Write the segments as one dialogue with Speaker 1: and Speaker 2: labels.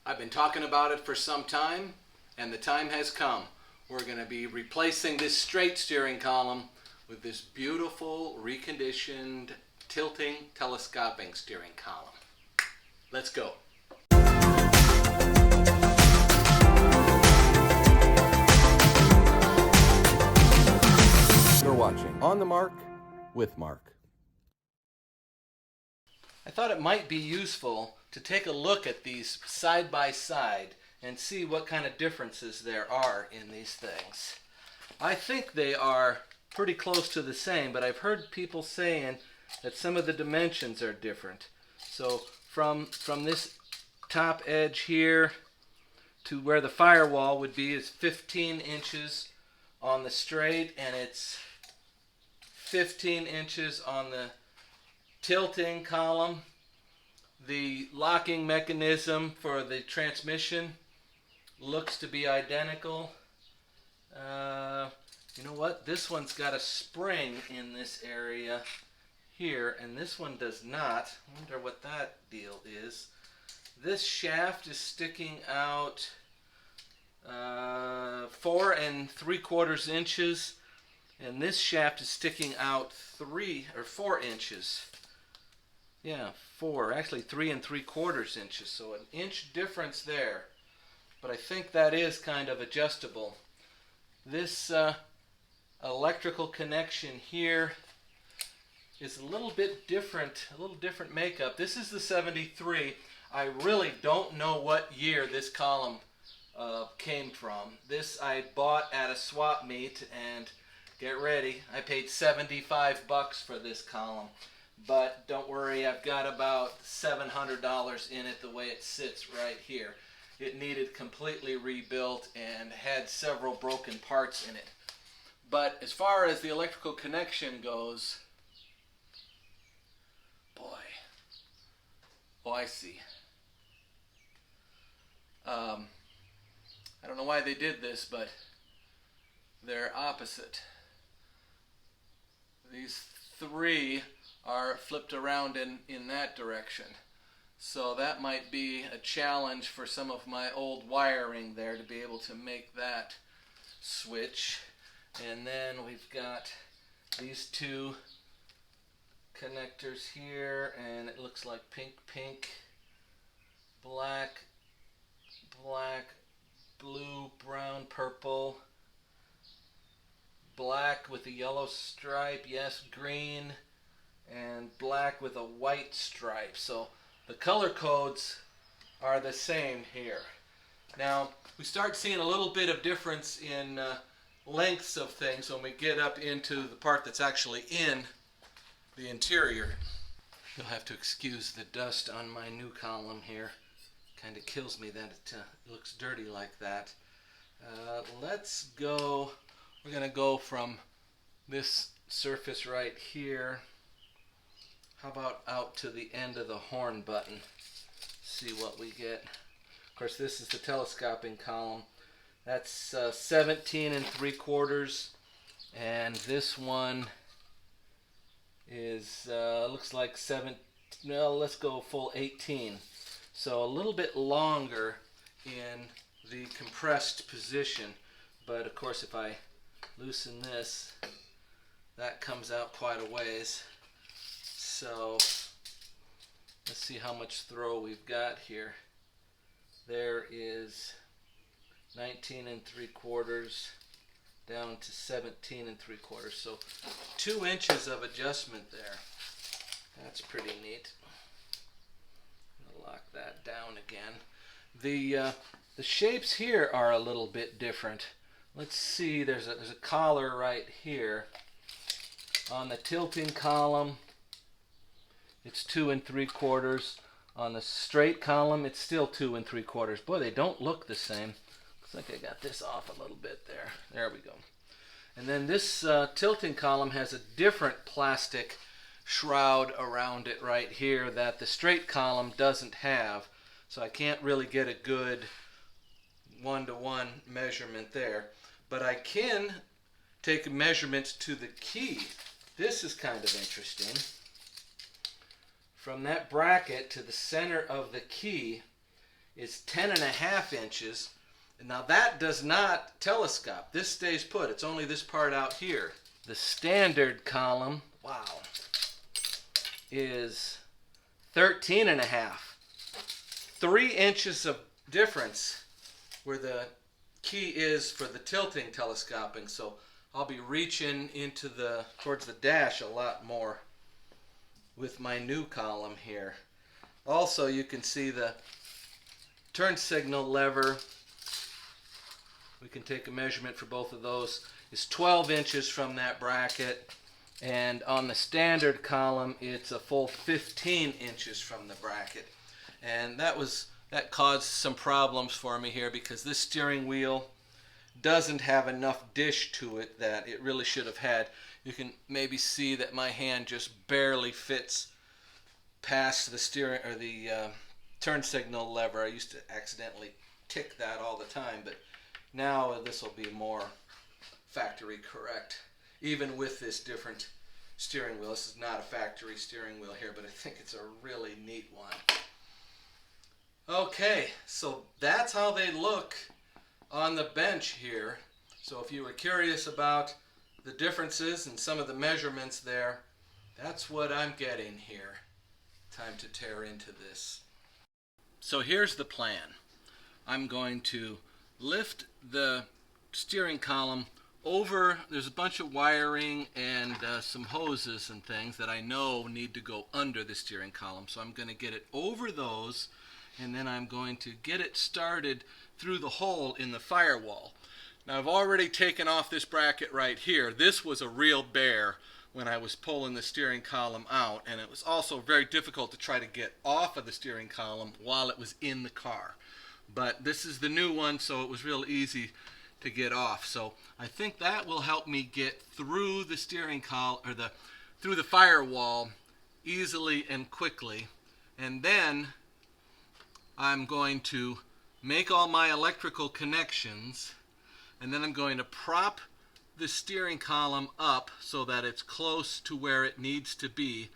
Speaker 1: I've been talking about it for some time, and the time has come. We're going to be replacing this straight steering column with this beautiful, reconditioned, tilting, telescoping steering column. Let's go.
Speaker 2: You're watching On the Mark with Mark.
Speaker 1: I thought it might be useful to take a look at these side by side and see what kind of differences there are in these things. I think they are pretty close to the same, but I've heard people saying that some of the dimensions are different. So from this top edge here to where the firewall would be is 15 inches on the straight, and it's 15 inches on the tilting column. The locking mechanism for the transmission looks to be identical. You know what? This one's got a spring in this area here, and this one does not. I wonder what that deal is. This shaft is sticking out 4 3/4 inches, and this shaft is sticking out 3 or 4 inches. Yeah, 4, actually 3 3/4 inches, so an inch difference there. But I think that is kind of adjustable. This electrical connection here is a little bit different, a little different makeup. This is the 73. I really don't know what year this column came from. This I bought at a swap meet, and get ready, I paid $75 for this column. But don't worry, I've got about $700 in it the way it sits right here. It needed completely rebuilt and had several broken parts in it. But as far as the electrical connection goes, boy, oh, I see. I don't know why they did this, but they're opposite. These 3 are flipped around in that direction. So that might be a challenge for some of my old wiring there to be able to make that switch. And then we've got these 2 connectors here, and it looks like pink, black, blue, brown, purple, black with a yellow stripe, yes, green, and black with a white stripe. So the color codes are the same here. Now we start seeing a little bit of difference in lengths of things when we get up into the part that's actually in the interior. You'll have to excuse the dust on my new column here. Kind of kills me that it looks dirty like that. Let's go, we're going to go from this surface right here. How about out to the end of the horn button? See what we get. Of course, this is the telescoping column. That's 17 3/4, and this one is looks like 7. No, let's go full 18. So a little bit longer in the compressed position, but of course, if I loosen this, that comes out quite a ways. So let's see how much throw we've got here. There is 19 3/4 down to 17 3/4. So 2 inches of adjustment there. That's pretty neat. I'll lock that down again. The shapes here are a little bit different. Let's see, there's a collar right here. On the tilting column, it's 2 3/4. On the straight column, it's still 2 3/4. Boy, they don't look the same. Looks like I got this off a little bit there. There we go. And then this tilting column has a different plastic shroud around it right here that the straight column doesn't have. So I can't really get a good one-to-one measurement there. But I can take a measurement to the key. This is kind of interesting. From that bracket to the center of the key is 10.5 inches. Now that does not telescope. This stays put. It's only this part out here. The standard column, wow, is 13.5. 3 inches of difference where the key is for the tilting telescoping. So I'll be reaching into towards the dash a lot more with my new column here. Also, you can see the turn signal lever. We can take a measurement for both of those. It's 12 inches from that bracket, and on the standard column it's a full 15 inches from the bracket. And that caused some problems for me here because this steering wheel doesn't have enough dish to it that it really should have had. You can maybe see that my hand just barely fits past the steering or the turn signal lever. I used to accidentally tick that all the time, but now this will be more factory correct, even with this different steering wheel. This is not a factory steering wheel here, but I think it's a really neat one. Okay, so that's how they look on the bench here. So if you were curious about the differences and some of the measurements there, that's what I'm getting here. Time to tear into this. So here's the plan. I'm going to lift the steering column over. There's a bunch of wiring and some hoses and things that I know need to go under the steering column. So I'm going to get it over those, and then I'm going to get it started through the hole in the firewall. Now I've already taken off this bracket right here. This was a real bear when I was pulling the steering column out, and it was also very difficult to try to get off of the steering column while it was in the car. But this is the new one, so it was real easy to get off. So I think that will help me get through the steering column or through the firewall easily and quickly. And then I'm going to make all my electrical connections, and then I'm going to prop the steering column up so that it's close to where it needs to be,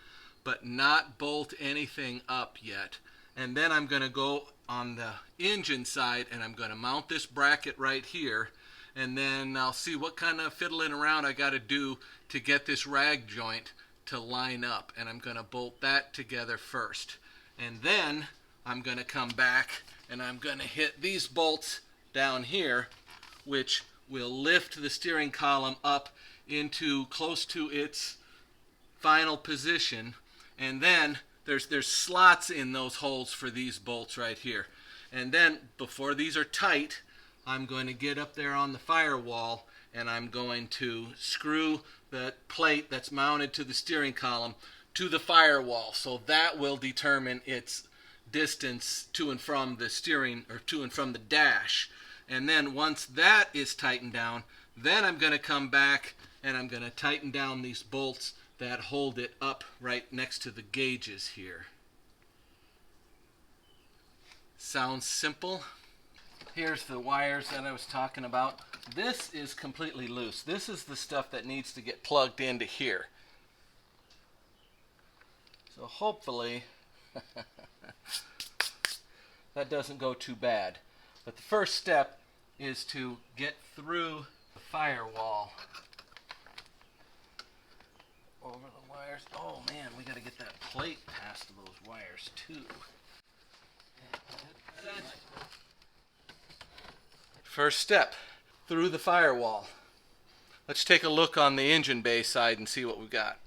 Speaker 1: but not bolt anything up yet. And then I'm going to go on the engine side and I'm going to mount this bracket right here, and then I'll see what kind of fiddling around I got to do to get this rag joint to line up, and I'm going to bolt that together first. And then I'm going to come back and I'm going to hit these bolts down here, which will lift the steering column up into close to its final position. And then there's slots in those holes for these bolts right here. And then before these are tight, I'm going to get up there on the firewall and I'm going to screw the plate that's mounted to the steering column to the firewall. So that will determine its distance to and from the steering, or to and from the dash. And then once that is tightened down, then I'm going to come back and I'm going to tighten down these bolts that hold it up right next to the gauges here. Sounds simple? Here's the wires that I was talking about. This is completely loose. This is the stuff that needs to get plugged into here. So hopefully that doesn't go too bad. But the first step is to get through the firewall over the wires. Oh man, we got to get that plate past those wires too. First step, through the firewall. Let's take a look on the engine bay side and see what we've got.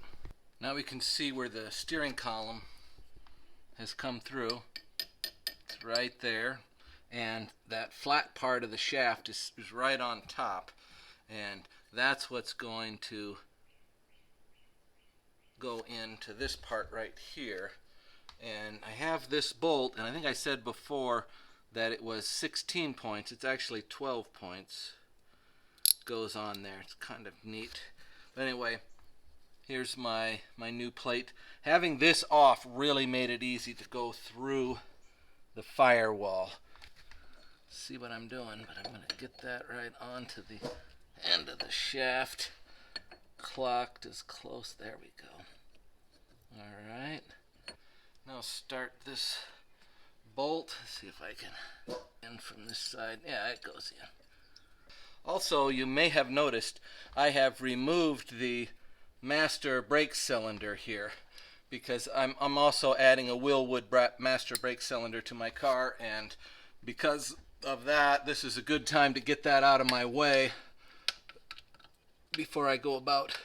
Speaker 1: Now we can see where the steering column has come through. It's right there. And that flat part of the shaft is right on top, and that's what's going to go into this part right here. And I have this bolt, and I think I said before that it was 16 points. It's actually 12 points. Goes on there. It's kind of neat. But anyway, here's my new plate. Having this off really made it easy to go through the firewall. See what I'm doing, but I'm going to get that right onto the end of the shaft. Clocked as close. There we go. Alright. Now start this bolt. Let's see if I can in from this side. Yeah, it goes in. Also, you may have noticed I have removed the master brake cylinder here because I'm also adding a Willwood master brake cylinder to my car, and because of that, this is a good time to get that out of my way before I go about.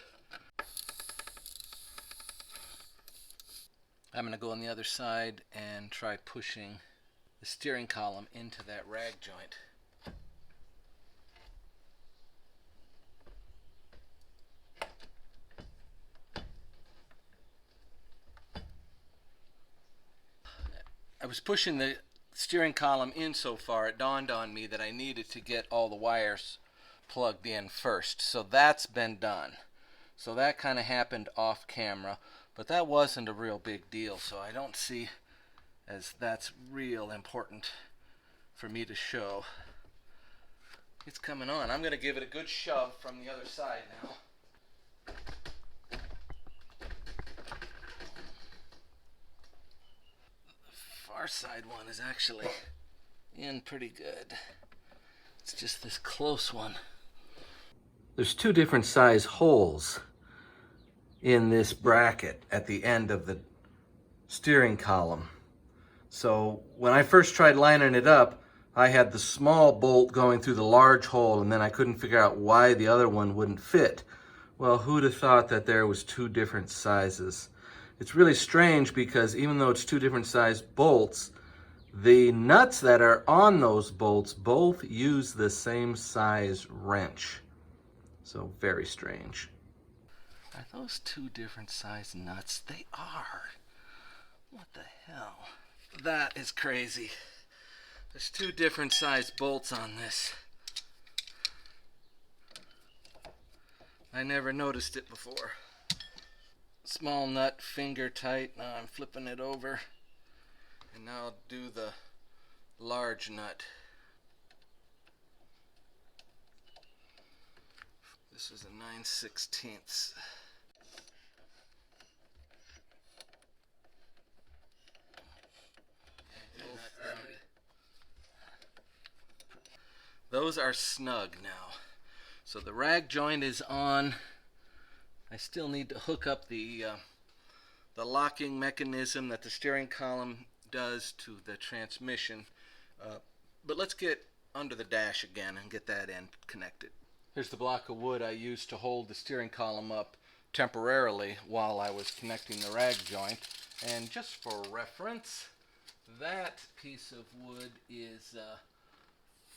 Speaker 1: I'm going to go on the other side and try pushing the steering column into that rag joint. I was pushing the steering column in so far, it dawned on me that I needed to get all the wires plugged in first. So that's been done. So that kind of happened off camera, but that wasn't a real big deal, so I don't see as that's real important for me to show. It's coming on. I'm going to give it a good shove from the other side now. The far side one is actually in pretty good. It's just this close one. There's two different size holes in this bracket at the end of the steering column. So when I first tried lining it up, I had the small bolt going through the large hole, and then I couldn't figure out why the other one wouldn't fit. Well, who'd have thought that there was two different sizes? It's really strange because even though it's two different size bolts, the nuts that are on those bolts both use the same size wrench. So very strange. Are those two different size nuts? They are. What the hell? That is crazy. There's two different size bolts on this. I never noticed it before. Small nut, finger tight. Now I'm flipping it over. And now I'll do the large nut. This is a 9/16. Those are snug now. So the rag joint is on. I still need to hook up the locking mechanism that the steering column does to the transmission. But let's get under the dash again and get that end connected. Here's the block of wood I used to hold the steering column up temporarily while I was connecting the rag joint. And just for reference, that piece of wood is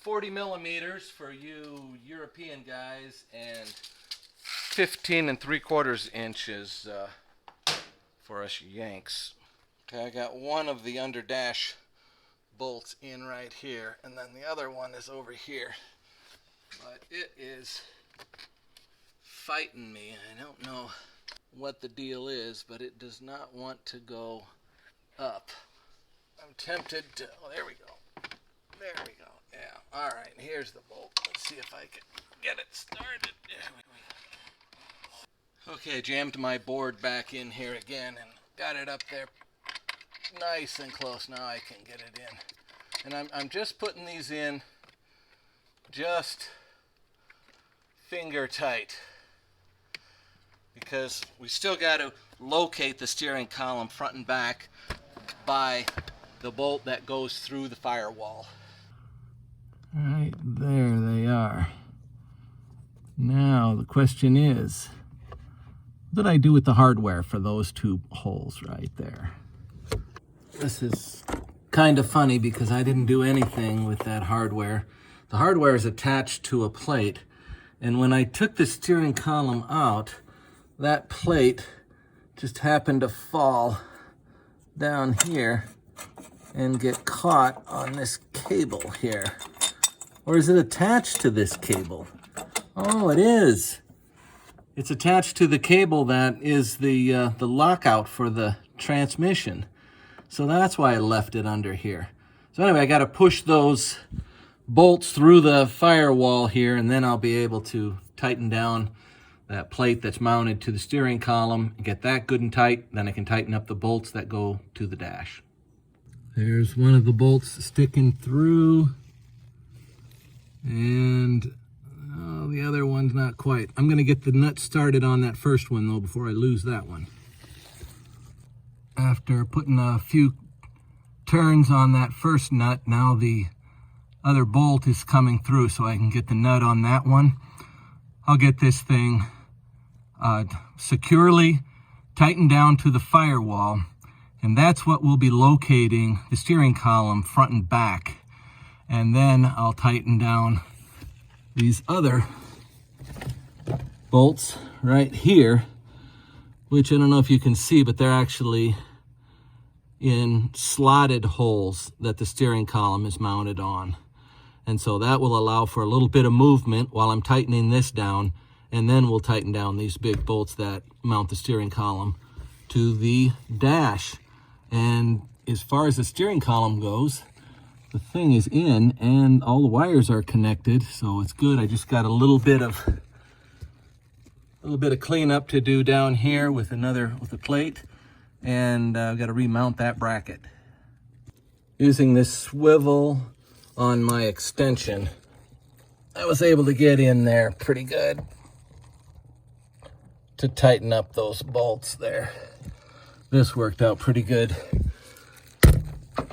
Speaker 1: 40 millimeters for you European guys and 15 3/4 inches for us Yanks. Okay, I got one of the under dash bolts in right here, and then the other one is over here. But it is fighting me. I don't know what the deal is, but it does not want to go up. I'm tempted to, oh, there we go. There we go. Yeah. All right, here's the bolt. Let's see if I can get it started. There we go. Okay, jammed my board back in here again and got it up there nice and close. Now I can get it in. And I'm just putting these in just finger tight because we still got to locate the steering column front and back by the bolt that goes through the firewall. Right there they are. Now the question is, what did I do with the hardware for those two holes right there? This is kind of funny because I didn't do anything with that hardware. The hardware is attached to a plate, and when I took the steering column out, that plate just happened to fall down here and get caught on this cable here. Or is it attached to this cable? Oh, it is. It's attached to the cable that is the lockout for the transmission. So that's why I left it under here. So anyway, I got to push those bolts through the firewall here, and then I'll be able to tighten down that plate that's mounted to the steering column and get that good and tight. Then I can tighten up the bolts that go to the dash. There's one of the bolts sticking through, and the other one's not quite. I'm going to get the nut started on that first one, though, before I lose that one. After putting a few turns on that first nut, now the other bolt is coming through, so I can get the nut on that one. I'll get this thing securely tightened down to the firewall, and that's what will be locating the steering column front and back. And then I'll tighten down these other bolts right here, which I don't know if you can see, but they're actually in slotted holes that the steering column is mounted on. And so that will allow for a little bit of movement while I'm tightening this down, and then we'll tighten down these big bolts that mount the steering column to the dash. And as far as the steering column goes, the thing is in and all the wires are connected, so it's good. I just got a little bit of cleanup to do down here with a plate, and I've got to remount that bracket. Using this swivel on my extension, I was able to get in there pretty good to tighten up those bolts there. This worked out pretty good.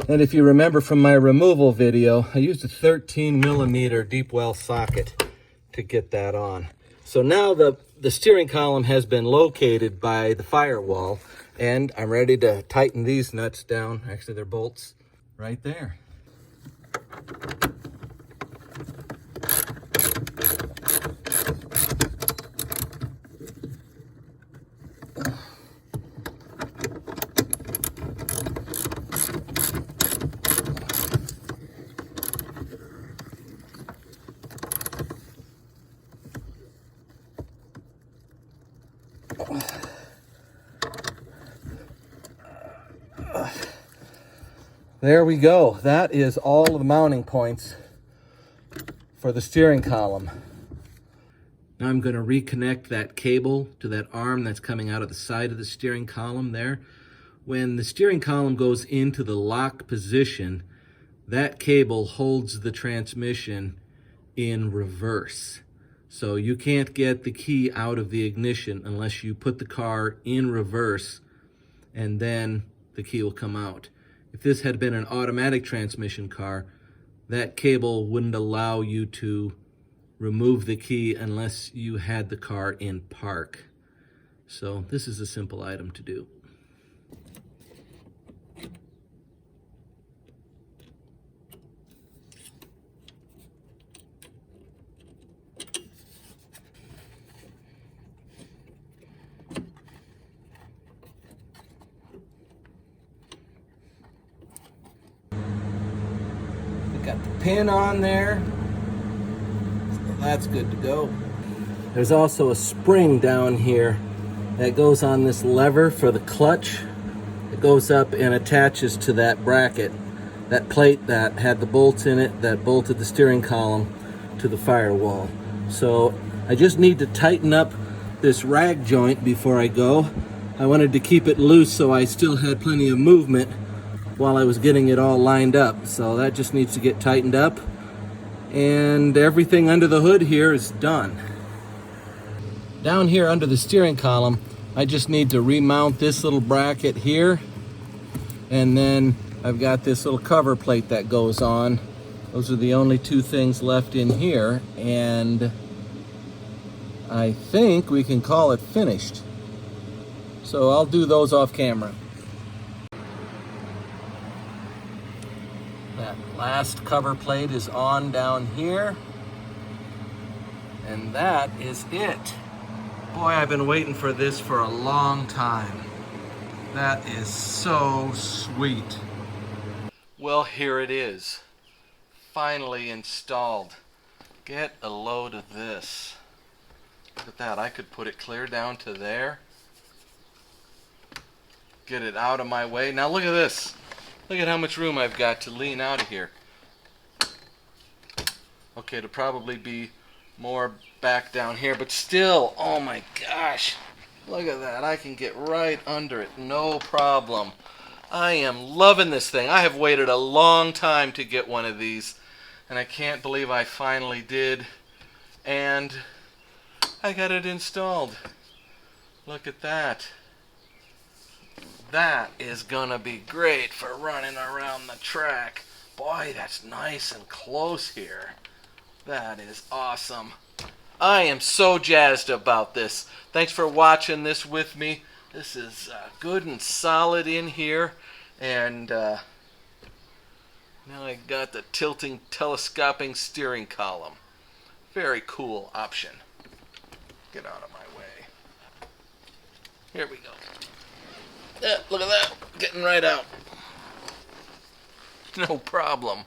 Speaker 1: And if you remember from my removal video, I used a 13mm deep well socket to get that on. So now the steering column has been located by the firewall, and I'm ready to tighten these nuts down. Actually, they're bolts right there. There we go. That is all of the mounting points for the steering column. Now I'm going to reconnect that cable to that arm that's coming out of the side of the steering column there. When the steering column goes into the lock position, that cable holds the transmission in reverse. So you can't get the key out of the ignition unless you put the car in reverse, and then the key will come out. If this had been an automatic transmission car, that cable wouldn't allow you to remove the key unless you had the car in park. So this is a simple item to do. Got the pin on there, so that's good to go. There's also a spring down here that goes on this lever for the clutch. It goes up and attaches to that bracket, that plate that had the bolts in it that bolted the steering column to the firewall. So I just need to tighten up this rag joint before I go. I wanted to keep it loose so I still had plenty of movement while I was getting it all lined up. So that just needs to get tightened up, and everything under the hood here is done. Down here under the steering column, I just need to remount this little bracket here, and then I've got this little cover plate that goes on. Those are the only two things left in here, and I think we can call it finished. So I'll do those off camera. That last cover plate is on down here, and that is it. Boy, I've been waiting for this for a long time. That is so sweet. Well, here it is, finally installed. Get a load of this. Look at that, I could put it clear down to there. Get it out of my way. Now look at this. Look at how much room I've got to lean out of here. Okay, it'll probably be more back down here, but still, oh my gosh. Look at that, I can get right under it, no problem. I am loving this thing. I have waited a long time to get one of these, and I can't believe I finally did. And I got it installed. Look at that. That is gonna be great for running around the track. Boy, that's nice and close here. That is awesome. I am so jazzed about this. Thanks for watching this with me. This is good and solid in here. And now I got the tilting telescoping steering column. Very cool option. Get out of my way. Here we go. Look at that. Getting right out. No problem.